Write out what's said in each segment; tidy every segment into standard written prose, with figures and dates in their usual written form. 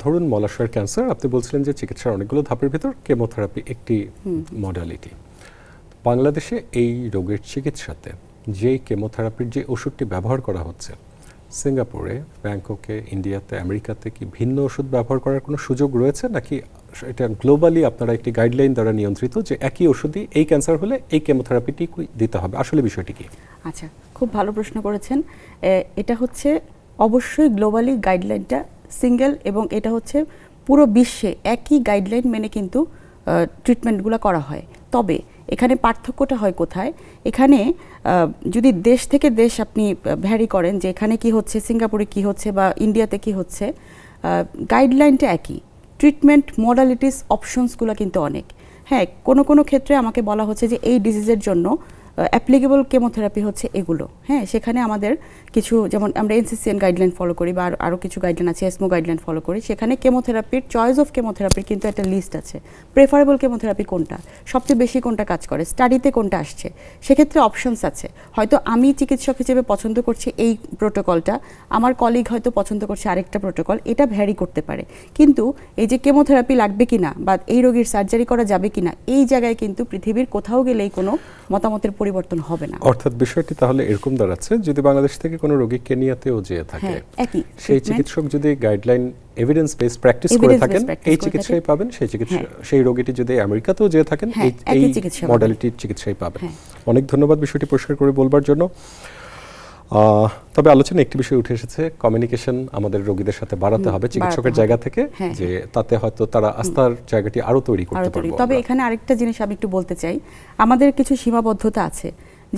ধরুন মলাশয়ের ক্যান্সার, আপনি বলছিলেন যে চিকিৎসার অনেকগুলো ধাপের ভিতর কেমোথেরাপি একটি মডালিটি। বাংলাদেশে এই রোগের চিকিৎসাতে যেই কেমোথেরাপির যে ওষুধটি ব্যবহার করা হচ্ছে, সিঙ্গাপুরে, ব্যাংককে, ইন্ডিয়াতে, আমেরিকাতে কি ভিন্ন ওষুধ ব্যবহার করার কোনো সুযোগ রয়েছে, নাকি এটা গ্লোবালি আপনারা একটি গাইডলাইন দ্বারা নিয়ন্ত্রিত যে একই ওষুধই এই ক্যান্সার হলে এই কেমোথেরাপিটি দিতে হবে? আসলে বিষয়টি কি? আচ্ছা, খুব ভালো প্রশ্ন করেছেন। এটা হচ্ছে অবশ্যই গ্লোবালি গাইডলাইনটা সিঙ্গেল, এবং এটা হচ্ছে পুরো বিশ্বে একই গাইডলাইন মেনে কিন্তু ট্রিটমেন্টগুলো করা হয়। তবে এখানে পার্থক্যটা হয় কোথায়? এখানে যদি দেশ থেকে দেশ আপনি ভ্যারি করেন যে এখানে কি হচ্ছে, সিঙ্গাপুরে কি হচ্ছে বা ইন্ডিয়াতে কি হচ্ছে, গাইডলাইনটা একই, ট্রিটমেন্ট মডালিটিস অপশনসগুলো কিন্তু অনেক। হ্যাঁ, কোনো ক্ষেত্রে আমাকে বলা হচ্ছে যে এই ডিজিজের জন্য অ্যাপ্লিকেবল কেমোথেরাপি হচ্ছে এগুলো। হ্যাঁ, সেখানে আমাদের কিছু, যেমন আমরা এনসিসিএন গাইডলাইন ফলো করি বা আরও কিছু গাইডলাইন আছে, এসমো গাইডলাইন ফলো করি, সেখানে কেমোথেরাপির চয়েস অফ কেমোথেরাপির কিন্তু একটা লিস্ট আছে। প্রেফারেবল কেমোথেরাপি কোনটা, সবচেয়ে বেশি কোনটা কাজ করে, স্টাডিতে কোনটা আসছে, সেক্ষেত্রে অপশনস আছে। হয়তো আমি চিকিৎসক হিসেবে পছন্দ করছি এই প্রোটোকলটা, আমার কলিগ হয়তো পছন্দ করছে আরেকটা প্রোটোকল, এটা ভ্যারি করতে পারে। কিন্তু এই যে কেমোথেরাপি লাগবে কিনা বা এই রোগীর সার্জারি করা যাবে কিনা, এই জায়গায় কিন্তু পৃথিবীর কোথাও গেলেই কোনো মতামতের পরিবর্তন হবে না। অর্থাৎ বিষয়টি তাহলে এরকম দাঁড়াচ্ছে, যদি বাংলাদেশ থেকে কোনো রোগী কেনিয়াতেও যেয়ে থাকে, সেই চিকিৎসক যদি গাইডলাইন এভিডেন্স বেসড প্র্যাকটিস করে থাকেন, এই চিকিৎসাই পাবেন। সেই চিকিৎসা, সেই রোগীটি যদি আমেরিকাতেও যেয়ে থাকেন, এই মডালিটির চিকিৎসাই পাবেন। অনেক ধন্যবাদ বিষয়টি পরিষ্কার করে বলবার জন্য। তবে আলোচনা একটি বিষয় উঠে এসেছে, কমিউনিকেশন আমাদের রোগীদের সাথে বাড়াতে হবে চিকিৎসকের জায়গা থেকে, যে তাতে হয়তো তারা আস্থার জায়গাটি আরো তৈরি করতে পারবে। তবে এখানে আরেকটা জিনিস আমি একটু বলতে চাই, আমাদের কিছু সীমাবদ্ধতা আছে।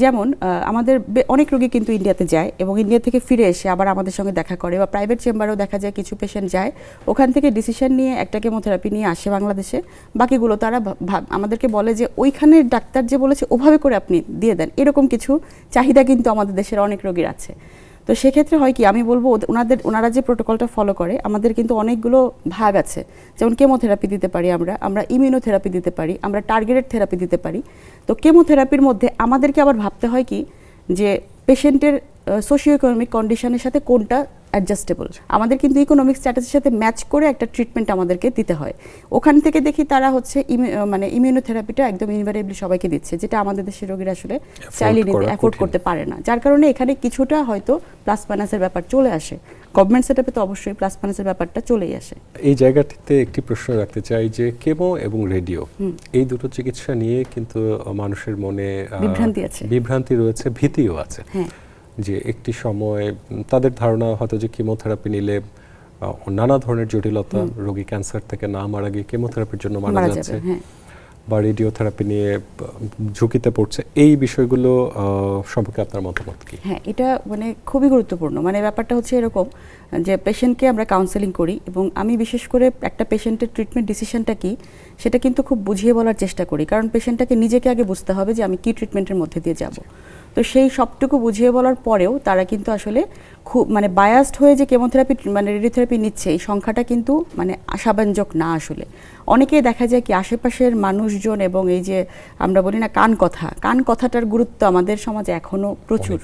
যেমন আমাদের অনেক রোগী কিন্তু ইন্ডিয়াতে যায় এবং ইন্ডিয়া থেকে ফিরে এসে আবার আমাদের সঙ্গে দেখা করে, বা প্রাইভেট চেম্বারেও দেখা যায় কিছু পেশেন্ট যায়, ওখান থেকে ডিসিশন নিয়ে একটা কেমোথেরাপি নিয়ে আসে বাংলাদেশে, বাকিগুলো তারা আমাদেরকে বলে যে ওইখানের ডাক্তার যে বলেছে ওভাবে করে আপনি দিয়ে দেন। এরকম কিছু চাহিদা কিন্তু আমাদের দেশের অনেক রোগীর আছে। তো সেক্ষেত্রে হয় কি, আমি বলবো ওনারা যে প্রোটোকলটা ফলো করে, আমাদের কিন্তু অনেকগুলো ভাগ আছে। যেমন কেমোথেরাপি দিতে পারি আমরা ইমিউনোথেরাপি দিতে পারি, আমরা টার্গেটেড থেরাপি দিতে পারি। তো কেমোথেরাপির মধ্যে আমাদেরকে আবার ভাবতে হয় কি, যে পেশেন্টের সোশিও ইকোনমিক কন্ডিশনের সাথে কোনটা অ্যাডজাস্টেবল, আমাদের কিন্তু ইকোনমিক স্ট্যাটাসের সাথে ম্যাচ করে একটা ট্রিটমেন্ট আমাদেরকে দিতে হয়। ওখান থেকে দেখি তারা হচ্ছে মানে ইমিউনোথেরাপিটা একদম ইনভ্যারিয়েবলি সবাইকে দিচ্ছে, যেটা আমাদের দেশের রোগীরা আসলে চাইলে নিতে অ্যাফোর্ড করতে পারে না। যার কারণে এখানে কিছুটা হয়তো প্লাস মাইনাসের ব্যাপার চলে আসে। গভর্নমেন্ট সেটআপে তো অবশ্যই প্লাস মাইনাসের ব্যাপারটা চলেই আসে। এই জায়গাটিতে একটি প্রশ্ন রাখতে চাই যে কেমো এবং রেডিও, এই দুটো চিকিৎসা নিয়ে কিন্তু মানুষের মনে বিভ্রান্তি রয়েছে, ভীতিও আছে। যে একটি সময় তাদের ধারণা হয়তো যে কেমোথেরাপি নিলে নানা ধরনের জটিলতা, রোগী ক্যান্সার থেকে না মারা গিয়ে কেমোথেরাপির জন্য মারা যাচ্ছে, বা রেডিওথেরাপি নিয়ে ঝুঁকিতে পড়ছে। এই বিষয়গুলো সম্পর্কে আপনার মতামত কি? হ্যাঁ, এটা মানে খুবই গুরুত্বপূর্ণ। মানে ব্যাপারটা হচ্ছে এরকম যে পেশেন্টকে আমরা কাউন্সেলিং করি এবং আমি বিশেষ করে একটা পেশেন্টের ট্রিটমেন্ট ডিসিশনটা কি সেটা কিন্তু খুব বুঝিয়ে বলার চেষ্টা করি, কারণ পেশেন্টটাকে নিজেকে আগে বুঝতে হবে যে আমি কি ট্রিটমেন্টের মধ্যে দিয়ে যাব। তো সেই সবটুকু বুঝিয়ে বলার পরেও তারা কিন্তু আসলে খুব মানে বায়াসড হয়ে যে কেমোথেরাপি মানে রেডিওথেরাপি নিচ্ছে, এই সংখ্যাটা কিন্তু মানে আশাব্যঞ্জক না। আসলে অনেকেই দেখা যায় কি আশেপাশের মানুষজন এবং এই যে আমরা বলি না কান কথাটার গুরুত্ব আমাদের সমাজে এখনো প্রচুর।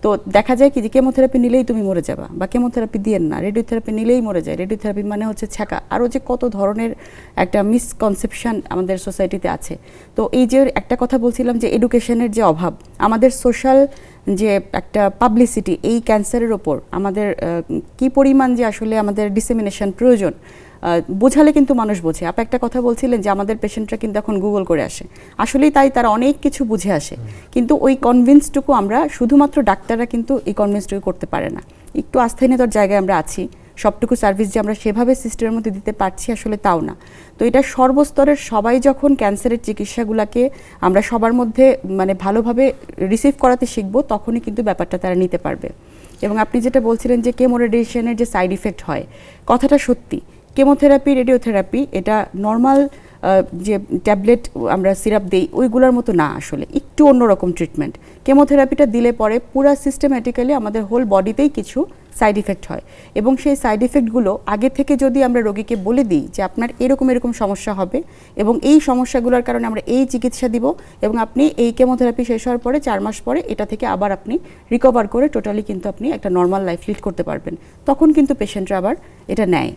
তো দেখা যায় কি যে কেমোথেরাপি নিলেই তুমি মরে যাবা, বা কেমোথেরাপি দিয়েন না, রেডিওথেরাপি নিলেই মরে যায়, রেডিওথেরাপি মানে হচ্ছে ছ্যাঁকা, আরও যে কত ধরনের একটা মিসকনসেপশন আমাদের সোসাইটিতে আছে। তো এই যে একটা কথা বলছিলাম যে এডুকেশনের যে অভাব, আমাদের সোশ্যাল যে একটা পাবলিসিটি এই ক্যান্সারের ওপর আমাদের কি পরিমাণ যে আসলে আমাদের ডিসেমিনেশন প্রয়োজন, বোঝালে কিন্তু মানুষ বোঝে। আপনি একটা কথা বলছিলেন যে আমাদের পেশেন্টরা কিন্তু এখন গুগল করে আসে, আসলেই তাই, তারা অনেক কিছু বুঝে আসে, কিন্তু ওই কনভিন্সটুকু আমরা শুধুমাত্র ডাক্তাররা কিন্তু এই কনভিন্সটুকু করতে পারে না। একটু আস্থাহীনতার জায়গায় আমরা আছি, সবটুকু সার্ভিস যে আমরা সেভাবে সিস্টেমের মধ্যে দিতে পারছি আসলে তাও না। তো এটা সর্বস্তরের সবাই যখন ক্যান্সারের চিকিৎসাগুলোকে আমরা সবার মধ্যে মানে ভালোভাবে রিসিভ করাতে শিখবো, তখনই কিন্তু ব্যাপারটা তারা নিতে পারবে। এবং আপনি যেটা বলছিলেন যে কেমো রেডিয়েশনের যে সাইড ইফেক্ট হয়, কথাটা সত্যি। কেমোথেরাপি, রেডিওথেরাপি এটা নর্মাল যে ট্যাবলেট আমরা সিরাপ দিই ওইগুলোর মতো না, আসলে একটু অন্যরকম ট্রিটমেন্ট। কেমোথেরাপিটা দিলে পরে পুরো সিস্টেম্যাটিক্যালি আমাদের হোল বডিতেই কিছু সাইড ইফেক্ট হয়, এবং সেই সাইড ইফেক্টগুলো আগে থেকে যদি আমরা রোগীকে বলে দিই যে আপনার এরকম সমস্যা হবে এবং এই সমস্যাগুলোর কারণে আমরা এই চিকিৎসা দিব, এবং আপনি এই কেমোথেরাপি শেষ হওয়ার পরে 4 মাস পরে এটা থেকে আবার আপনি রিকভার করে টোটালি কিন্তু আপনি একটা নর্মাল লাইফ লিড করতে পারবেন, তখন কিন্তু পেশেন্টরা আবার এটা নেয়।